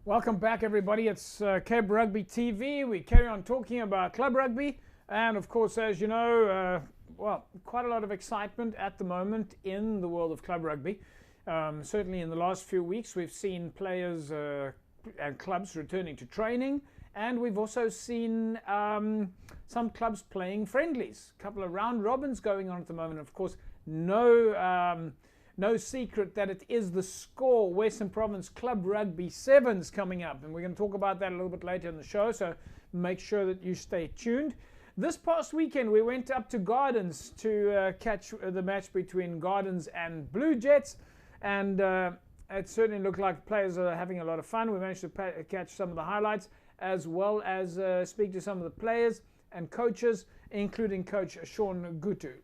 Welcome back, everybody. It's Cab Rugby TV. We carry on talking about club rugby, and of course, as you know, quite a lot of excitement at the moment in the world of club rugby. Certainly in the last few weeks, we've seen players and clubs returning to training, and we've also seen some clubs playing friendlies. A couple of round robins going on at the moment. Of course, no secret that it is the SCORE Western Province Club Rugby Sevens coming up, and we're going to talk about that a little bit later in the show, so make sure that you stay tuned. This past weekend we went up to Gardens to catch the match between Gardens and Blue Jets, and it certainly looked like players are having a lot of fun. We managed to catch some of the highlights, as well as speak to some of the players and coaches, including Coach Sean Gutu.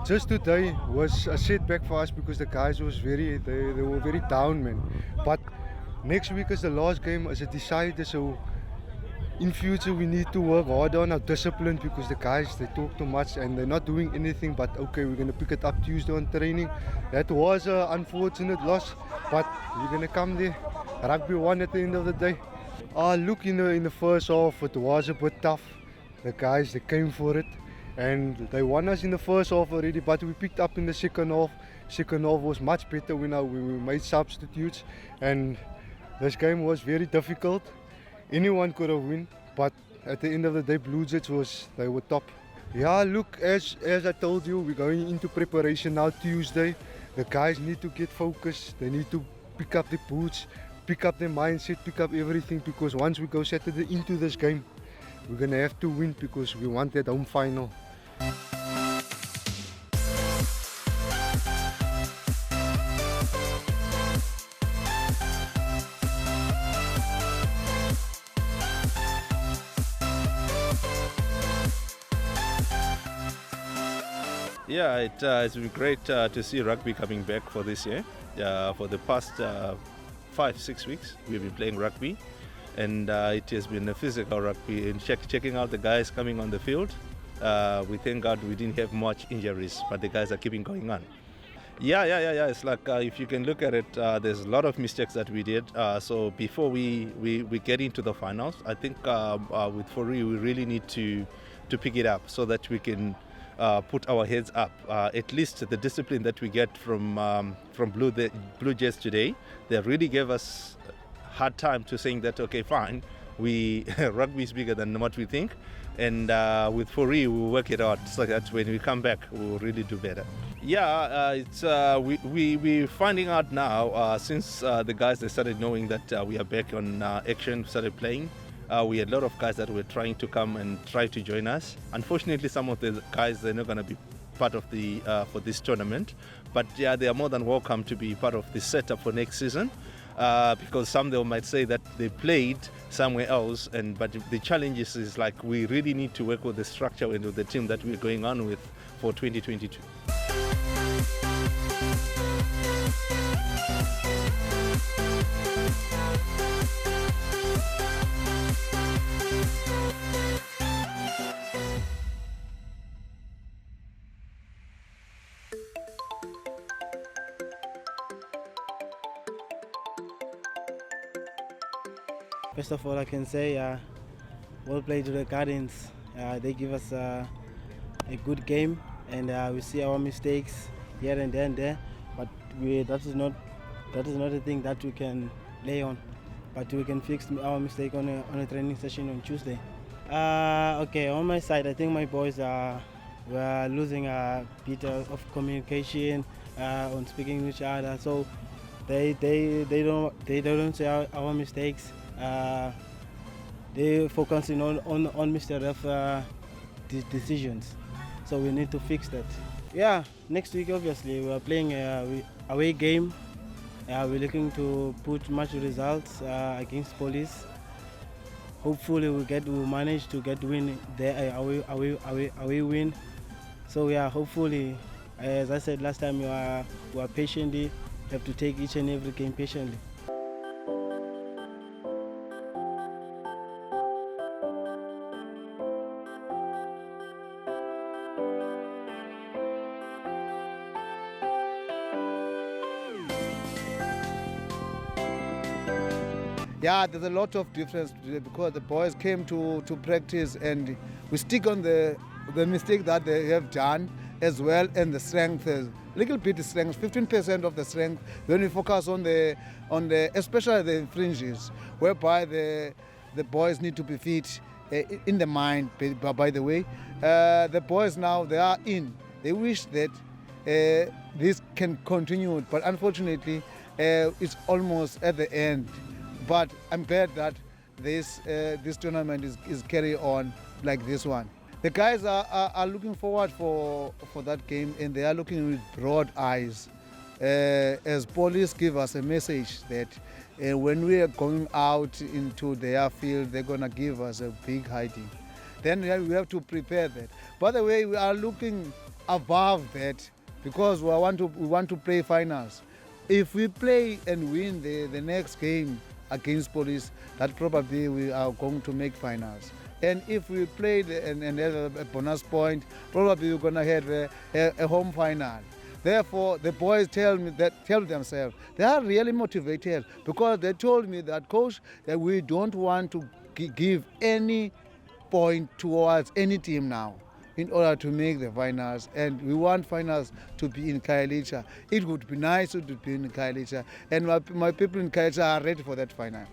Just today was a setback for us because the guys was they were very down, man. But next week is the last game as a decider, so in future we need to work hard on our discipline because the guys, they talk too much and they're not doing anything. But okay, we're gonna pick it up Tuesday on training. That was an unfortunate loss, but we're gonna come there. Rugby won at the end of the day. Look, in the first half it was a bit tough. The guys, they came for it. And they won us in the first half already, but we picked up in the second half. Second half was much better. We made substitutes, and this game was very difficult. Anyone could have won, but at the end of the day, Blue Jets they were top. Yeah, look, as I told you, we're going into preparation now Tuesday. The guys need to get focused. They need to pick up the boots, pick up their mindset, pick up everything, because once we go Saturday into this game, we're gonna have to win because we want that home final. Yeah, it's been great to see rugby coming back for this year. For the past 5-6 weeks, we've been playing rugby, and it has been a physical rugby. And checking out the guys coming on the field, we thank God we didn't have much injuries, but the guys are keeping going on. Yeah. It's like if you can look at it, there's a lot of mistakes that we did. So before we get into the finals, I think with Fori we really need to pick it up so that we can put our heads up. At least the discipline that we get from Blue Jets today, they really gave us a hard time to saying that okay, fine, rugby is bigger than what we think, and with Fori we'll work it out so that when we come back we'll really do better. Yeah, we're finding out now since the guys, they started knowing that we are back on action, started playing. We had a lot of guys that were trying to come and try to join us. Unfortunately, some of the guys, they're not going to be part of the for this tournament, but yeah, they are more than welcome to be part of the setup for next season. Because some they might say that they played somewhere else, but the challenge is like we really need to work with the structure and with the team that we're going on with for 2022. First of all, I can say well played to the Gardens. They give us a good game, and we see our mistakes here and there and there, but that is not a thing that we can lay on. But we can fix our mistake on a training session on Tuesday. Okay, on my side, I think my boys were losing a bit of communication on speaking with each other. So they don't say our mistakes. They focusing on Mr. Ref decisions. So we need to fix that. Yeah, next week obviously we are playing away game. We're looking to put much results against Police. Hopefully we'll manage to get win there, away win. So yeah, hopefully, as I said last time, we are patiently have to take each and every game patiently. Yeah, there's a lot of difference because the boys came to practice and we stick on the mistake that they have done as well, and the strength, a little bit of strength, 15% of the strength when we focus on the especially the fringes, whereby the boys need to be fit in the mind. By the way, the boys now they are in. They wish that this can continue, but unfortunately, it's almost at the end. But I'm glad that this tournament is carry on like this one. The guys are looking forward for that game, and they are looking with broad eyes. As Police give us a message that when we are going out into their field, they're gonna give us a big hiding. Then we have to prepare that. By the way, we are looking above that because we want to play finals. If we play and win the next game against Police, that probably we are going to make finals. And if we play and have a bonus point, probably we're going to have a home final. Therefore, the boys tell themselves they are really motivated because they told me that, coach, that we don't want to give any point towards any team now in order to make the finals, and we want finals to be in Khayelitsha. It would be nice to be in Khayelitsha, and my people in Khayelitsha are ready for that final.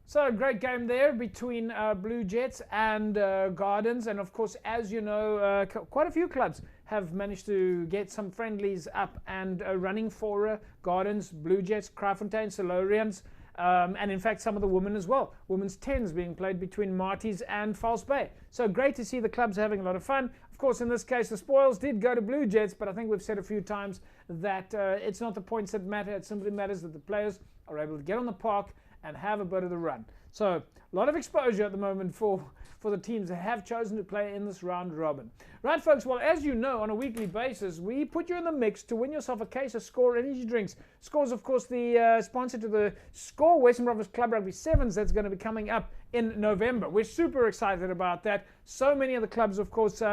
So a great game there between Blue Jets and Gardens, and of course, as you know, quite a few clubs have managed to get some friendlies up and running for Gardens, Blue Jets, Kraaifontein, Silurians, and in fact some of the women as well. Women's 10s being played between Marties and False Bay. So great to see the clubs having a lot of fun. Of course, in this case, the spoils did go to Blue Jets, but I think we've said a few times that it's not the points that matter. It simply matters that the players are able to get on the park and have a bit of the run. So a lot of exposure at the moment for the teams that have chosen to play in this round robin. Right, folks, well, as you know, on a weekly basis, we put you in the mix to win yourself a case of Score energy drinks. Score's, of course, the sponsor to the Score Western Province Club Rugby Sevens that's going to be coming up in November. We're super excited about that. So many of the clubs, of course,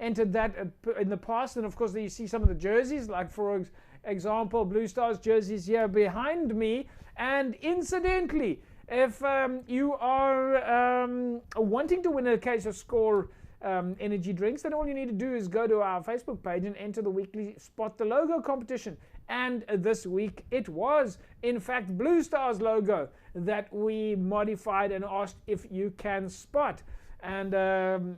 entered that in the past, and of course, you see some of the jerseys, like for example, Blue Stars jerseys here behind me. And incidentally, if you are wanting to win a case of Score energy drinks, then all you need to do is go to our Facebook page and enter the weekly Spot the Logo competition. And this week it was, in fact, Blue Stars logo that we modified and asked if you can spot. And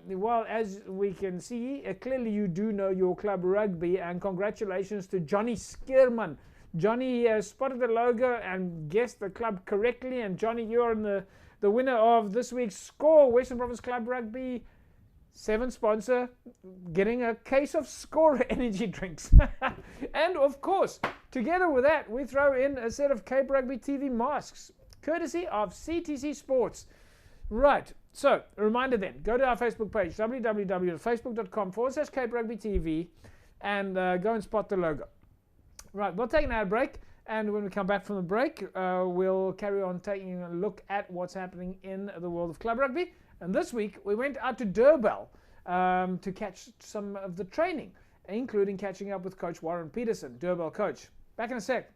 well, as we can see, clearly you do know your club rugby, and congratulations to Johnny Skierman. Johnny spotted the logo and guessed the club correctly, and Johnny, you're the winner of this week's Score Western Province Club Rugby Seven sponsor getting a case of Score energy drinks. And of course, together with that, we throw in a set of Cape Rugby TV masks, courtesy of CTC Sports. Right, so a reminder then, go to our Facebook page, www.facebook.com/Cape Rugby TV, and go and spot the logo. Right, we'll take an ad break, and when we come back from the break, we'll carry on taking a look at what's happening in the world of club rugby. And this week, we went out to Durban to catch some of the training, including catching up with Coach Warren Peterson, Durban coach. Back in a sec.